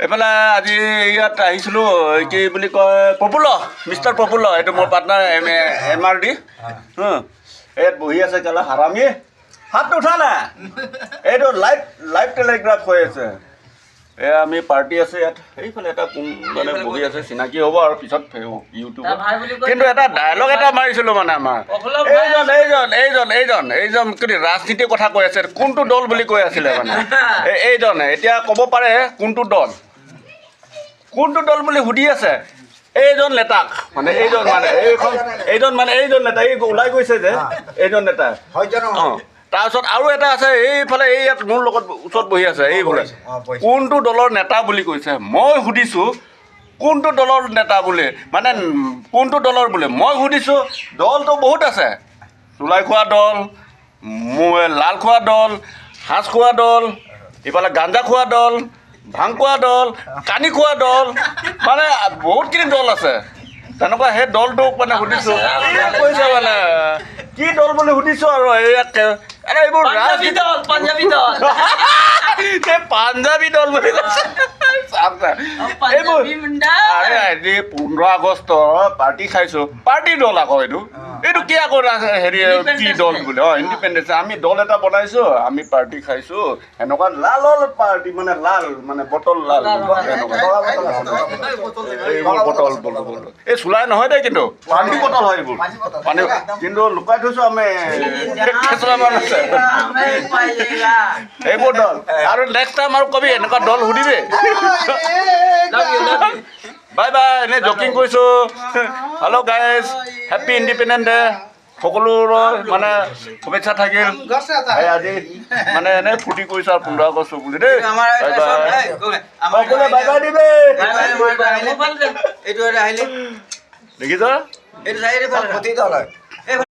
এইফালে আজি ইয়াত আহিছিলোঁ কি বুলি কয় পপুল' মিষ্টাৰ পপুল' এইটো মোৰ পাৰ্টনাৰ MRD ইয়াত বহি আছে কেলা হাৰামি হাতটো উঠা না এইটো লাইভ টেলিগ্ৰাফ হৈ আছে এয়া আমি পাৰ্টি আছে ইয়াত এইফালে এটা কোন মানে বহি আছে চিনাকি হ'ব আৰু পিছত ইউটিউবত কিন্তু এটা ডায়লগ এটা মাৰিছিলোঁ মানে আমাৰ এইজন কি ৰাজনীতিৰ কথা কৈ আছে কোনটো দল বুলি কৈ আছিলে মানে এইজনে এতিয়া ক'ব পাৰে কোনটো দল বুলি সুধি আছে এইজন নেতাক মানে এইজন নেতা এই ওলাই গৈছে যে এইজন নেতা অঁ তাৰপিছত আৰু এটা আছে এইফালে এই ইয়াত মোৰ লগত ওচৰত বহি আছে এইফালে কোনটো দলৰ নেতা বুলি কৈছে মই সুধিছোঁ কোনটো দলৰ নেতা বুলি মানে কোনটো দলৰ বুলি মই সুধিছোঁ দলটো বহুত আছে চুলাই খোৱা দল লাল খোৱা দল সাঁজ খোৱা দল ইফালে গাঞ্জা খোৱা দল ভাং খোৱা দল কানি খোৱা দল মানে বহুতখিনি দল আছে তেনেকুৱা সেই দলটোক মানে সুধিছোঁ কৈছে মানে কি দল বুলি সুধিছোঁ আৰু এইবোৰ পাঞ্জাবী দল বুলি কৈছে এইবোৰ আজি 15 আগষ্ট পাৰ্টি খাইছোঁ পাৰ্টি দল আকৌ এইটো কি আকৌ হেৰি কি দল বুলি ইণ্ডিপেণ্ডেঞ্চ আমি দল এটা বনাইছোঁ আমি পাৰ্টি খাইছোঁ এনেকুৱা লাল পাৰ্টি মানে লাল মানে বটল লাল এইবোৰ বটল এই চুলাই নহয় দেই কিন্তু পানী বটল হয় এইবোৰ পানী কিন্তু লুকাই থৈছোঁ আমি কেঁচুৱামান আছে এইবোৰ দল আৰু নেক্সট টাইম আৰু কবি এনেকুৱা দল সুধিবি বাই বাই এনেই জকিং কৰিছোঁ hello' guys happy independence day সকলোৰে মানে শুভেচ্ছা থাকিল আজি মানে এনেই ফূৰ্তি কৰিছোঁ আৰু 15 আগষ্ট বুলি দেই বাই বাই দিবি দেখিছ